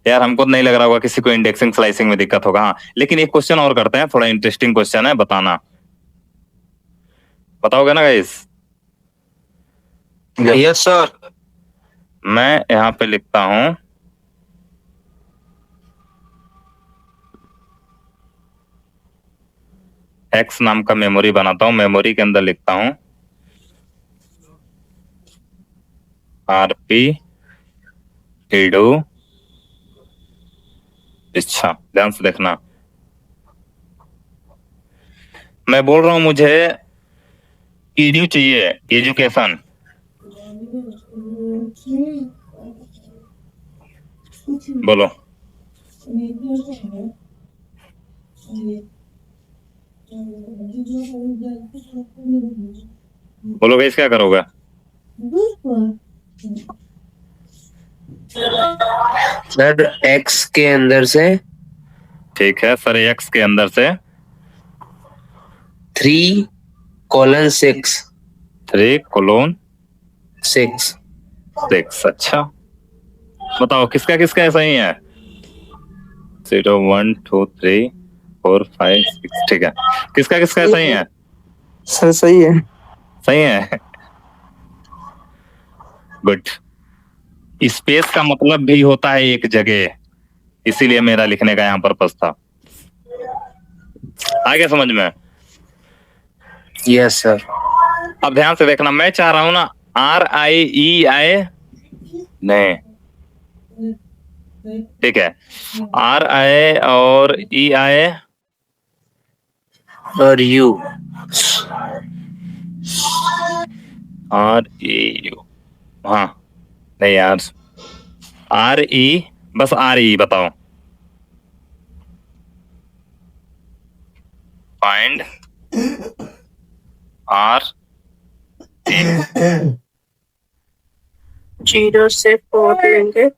यार हमको नहीं लग रहा होगा किसी को इंडेक्सिंग स्लाइसिंग में दिक्कत होगा। हाँ लेकिन एक क्वेश्चन और करते हैं, थोड़ा इंटरेस्टिंग क्वेश्चन है, बताना। बताओगे ना गाइस? Yes sir. मैं यहाँ पे लिखता हूं एक्स नाम का मेमोरी बनाता हूं। मेमोरी के अंदर लिखता हूं आरपी ईडू। अच्छा ध्यान से देखना, मैं बोल रहा हूं मुझे ईडू चाहिए, एजुकेशन। बोलो। बोलो गाइस क्या करोगे? सर एक्स के अंदर से ठीक है सर, एक्स के अंदर से 3:6 3:6। 6। अच्छा बताओ किसका किसका सही है? 0 1 2 3 4 5 6। ठीक है, किसका किसका सही है? सर सही है। सही है, गुड। स्पेस का मतलब भी होता है एक जगह, इसीलिए मेरा लिखने का यहाँ पर्पस था। आ गया समझ में? Yes sir. अब ध्यान से देखना, मैं चाह रहा हूं ना RIE आए, नहीं ठीक है, R आए और E आए और यू REU। हाँ नहीं यार, RE, बस RE बताओ। फाइंड R 0 से 4 लेंगे।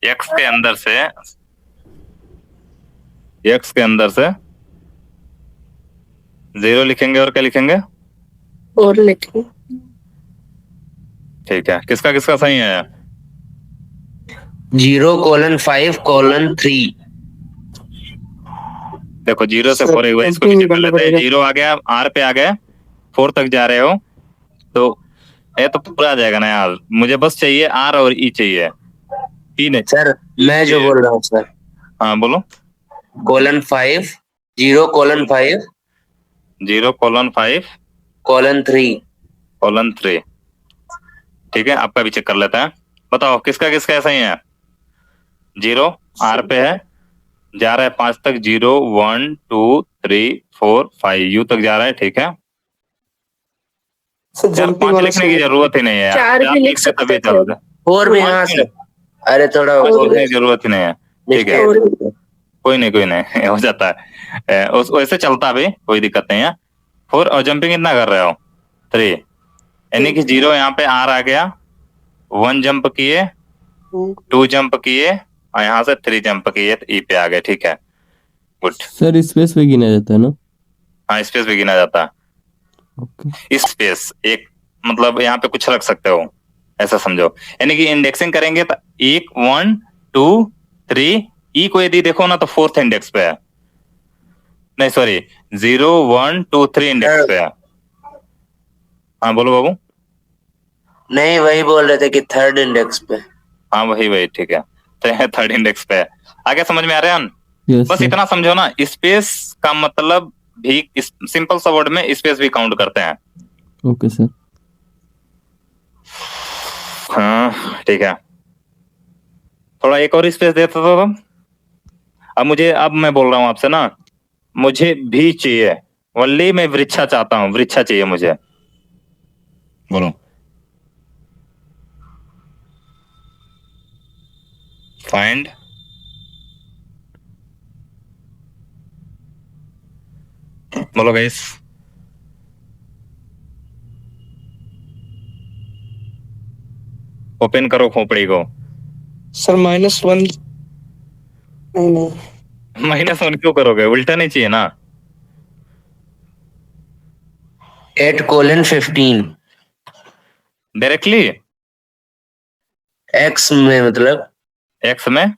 एक्स के अंदर से 0 लिखेंगे और क्या लिखेंगे? 4 लिखेंगे। ठीक है, किसका किसका सही है? 0:5:3। देखो 0 से सर, 4 एक बार इसको jumping भी कर करना लेते हैं। पड़ेगा। 0 आ गया, R पे आ गए, 4 तक जा रहे हो तो ये तो पूरा आ जाएगा ना यार। मुझे बस चाहिए R और E चाहिए, E नहीं। सर मैं जो बोल रहा हूँ सर, हाँ बोलो। 0:5 0:5 0:5:3 ठीक है, आपका भी चेक कर लेते हैं। बताओ किसका किसका सही है? 0 R पे है, जा रहा है 5 तक, 0 1 2 3 4 5 U तक जा रहा है। ठीक है सर यार, जंपिंग 5 वाला लिखने की जरूरत ही नहीं है यार, 4 भी लिख लिखते तभी सकते थे। चलते। 4 भी हाँ सर। अरे थोड़ा पाँच वो लिखने की जरूरत ही नहीं है। ठीक है, कोई नहीं हो जाता है, वैसे चलता भी, कोई दिक्कत नहीं है। 4 और जंपिंग कितना कर रहे हो? 3, यानी कि 0 यहाँ पे R आ गया, 1 जंप किए, 2 जंप किए और यहाँ से 3 जंप किए तो E पे आ गए। ठीक है गुड। सर स्पेस पे गिना जाता है ना? हाँ स्पेस भी गिना जाता है। ओके। स्पेस एक मतलब यहाँ पे कुछ रख सकते हो, ऐसा समझो। यानी कि इंडेक्सिंग करेंगे तो 1 1 2 3 E को यदि देखो ना तो 4th इंडेक्स पे है, नहीं सॉरी 0 1 2 3 इंडेक्स पे है। हाँ बोलो बाबू। नहीं वही बोल रहे थे कि 3rd इंडेक्स पे। हाँ वही ठीक है, तो 3rd इंडेक्स पे है। आगे समझ में आ रहा है? यस बस सर। इतना समझो ना, स्पेस का मतलब भी सिंपल सा वर्ड में स्पेस भी काउंट करते हैं। Okay sir. हाँ ठीक है, थोड़ा एक और स्पेस देता तो तुम। अब मैं बोल रहा हूँ आपसे ना, मुझे भी चाहिए, वल्ली मैं वृक्षा चाहता हूँ, वृक्षा चाहिए मुझे। बोलो। फाइंड बोलो गाइस। ओपन करो खोपड़ी को। सर -1 नहीं -1 क्यों करोगे? उल्टा नहीं चाहिए ना। 8:15 डायरेक्टली एक्स में मतलब एक्स में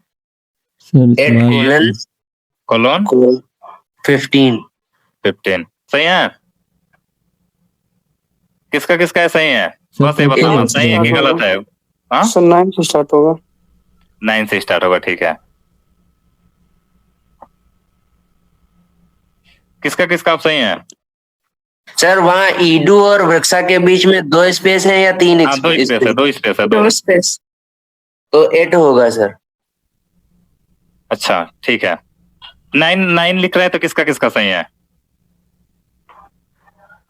सर 8:15 15 सही है। किसका किसका है सही है? बस ये बताना सही है कि गलत है। हाँ सर 9 से स्टार्ट होगा। 9 से स्टार्ट होगा, ठीक है। किसका किसका आप सही है? सर वहाँ ईडू और वृक्षा के बीच में 2 स्पेस है या 3 हाँ 2 स्पेस है, 2 स्पेस है, 2 स्पेस। तो 8 होगा सर। अच्छा ठीक है। 9 लिख रहा है तो किसका किसका सही है?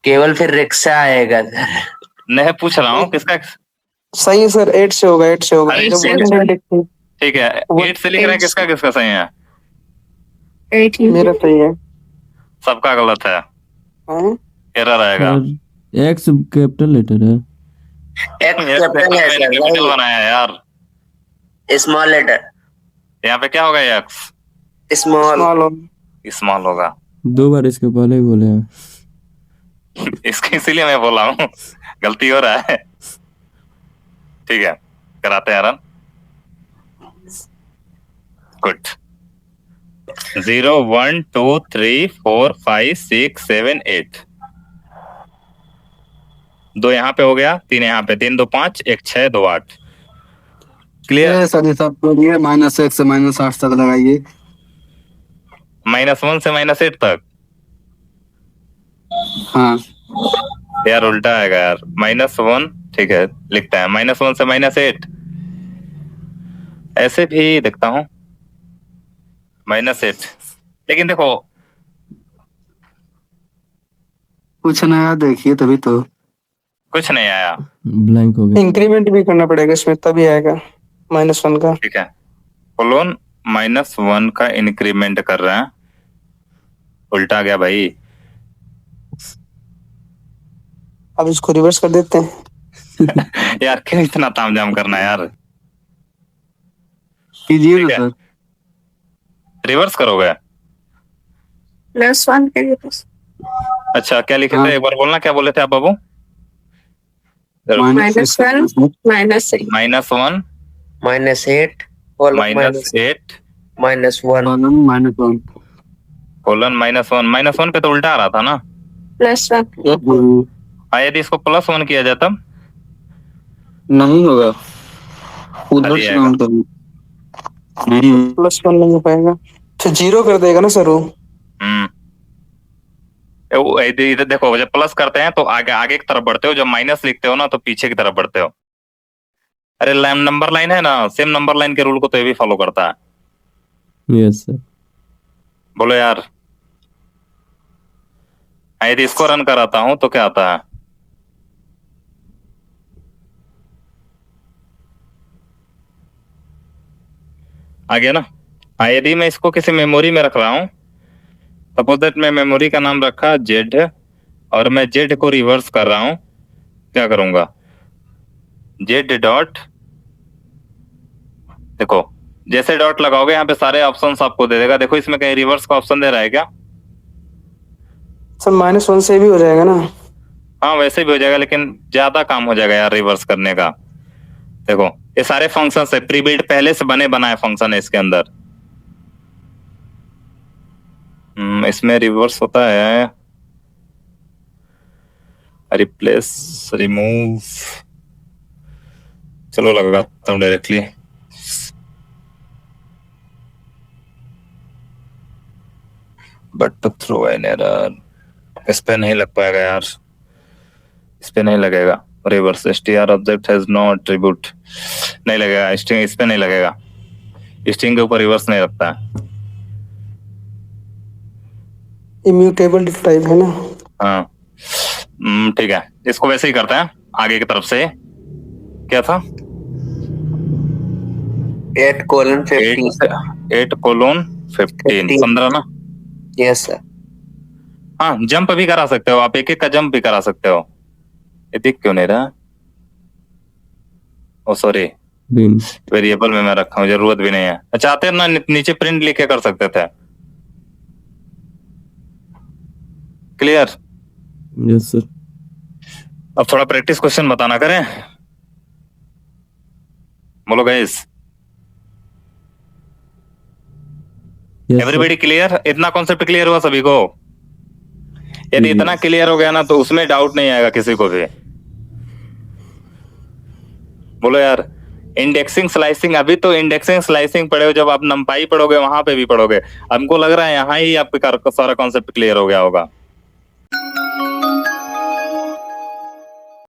केवल फिर रिक्शा आएगा सर। नहीं पूछ रहा हूँ किसका। सही है सर, 8 से होगा, 8 से होगा। अरे, जब से बोलेंगे होगा। देखते हैं। ठीक है 8 से लिख रहा है, किसका किसका सही है? 8 ही मेरा सही है। सबका गलत है, हाँ? एरर आएगा। सर एक्स कैपिटल लेटर है। एक्स कैपिटल है सर, कैपिटल बनाया है यार। Small letter. यहाँ पे क्या होगा? X small. स्मॉल हो। स्मॉल होगा। 2 बार इसके पहले ही बोले हैं। इसके इसीलिए मैं बोला हूँ, गलती हो रहा है। ठीक है कराते हैं रन। गुड। 0 1 2 3 4 5 6 7 8। 2 यहाँ पे हो गया, 3 यहाँ पे, 3 2 5 1 6 2 8। क्लियर? सर सब करिए, -1 से -8 तक लगाइए। -1 से -8 तक? हाँ यार उल्टा आएगा यार। -1 ठीक है लिखता है, -1 से -8। ऐसे भी देखता हूँ -8, लेकिन देखो कुछ नया देखिए तभी तो। कुछ नहीं आया। ब्लैंक हो गया। इंक्रीमेंट भी करना पड़ेगा इसमें, तभी आएगा -1 का। ठीक है कोलोन -1 का इंक्रीमेंट कर रहे हैं, उल्टा गया भाई। अब इसको रिवर्स कर देते हैं। यार क्यों इतना तामझाम करना है यार? कीजिए ठीक ना है। सर। रिवर्स करोगे? +1 के लिए बस। अच्छा क्या लिखे हाँ। थे, एक बार बोलना, क्या बोले थे आप बाबू? -1 -6 -1 -8 -8 -1 कोलन -1 पे तो उल्टा आ रहा था ना। +1 हाँ यदि इसको +1 किया जाए तब नहीं होगा, उधर अरे से आएगा। काउंट करूँ। नहीं +1 नहीं हो पाएगा, फिर 0 कर देगा ना सर वो। इधर देखो, जब प्लस करते हैं तो आगे आगे की तरफ बढ़ते हो, जब माइनस लिखते हो ना तो पीछे की तरफ बढ़ते हो। अरे नंबर लाइन है ना, सेम नंबर लाइन के रूल को तो ये भी फॉलो करता है। Yes sir. बोलो यार। यदि इसको रन कराता हूं तो क्या आता है? आ गया ना। यदि मैं इसको किसी मेमोरी में रख रहा हूं, सपोज दैट मैं मेमोरी का नाम रखा जेड और मैं जेड को रिवर्स कर रहा हूं, क्या करूंगा? जेड डॉट, देखो जैसे डॉट लगाओगे यहाँ पे सारे ऑप्शंस आपको दे देगा। देखो इसमें कहीं रिवर्स का ऑप्शन दे रहा है क्या? सर -1 से भी हो जाएगा ना। हाँ वैसे भी हो जाएगा, लेकिन ज्यादा काम हो जाएगा यार रिवर्स करने का। देखो ये सारे फंक्शन है, प्री बिल्ड पहले से बने बनाए फंक्शन है इसके अंदर। इसमें रिवर्स होता है रिप्लेस, रिमूव, चलो लगाता हूँ directly. But to throw an error, इस पे नहीं लग पाएगा यार, इस पे नहीं लगेगा। Reverse str object has no attribute, नहीं लगेगा। स्ट्रिंग इस पे नहीं लगेगा, स्ट्रिंग के ऊपर रिवर्स नहीं लगता है। इम्यूटेबल टाइप है ना। हाँ ठीक है, इसको वैसे ही करते हैं आगे की तरफ से। क्या था? 8:15 8:15 15 ना। Yes sir. हाँ जंप भी करा सकते हो आप, एक एक का जंप भी करा सकते हो। ये दिख क्यों नहीं रहा? ओ सॉरी, वेरिएबल में मैं रखा हूँ, जरूरत भी नहीं है। चाहते ना नीचे प्रिंट लिख के कर सकते थे। क्लियर? Yes sir. अब थोड़ा प्रैक्टिस क्वेश्चन बताना करें। बोलो गाइस, एवरीबॉडी क्लियर? इतना कॉन्सेप्ट क्लियर हुआ सभी को? यदि इतना क्लियर हो गया ना तो उसमें डाउट नहीं आएगा किसी को भी। बोलो यार। इंडेक्सिंग स्लाइसिंग, अभी तो इंडेक्सिंग स्लाइसिंग पढ़े हो, जब आप नंपाई पढ़ोगे वहां पे भी पढ़ोगे। हमको लग रहा है यहाँ ही आपका सारा कॉन्सेप्ट क्लियर हो गया होगा।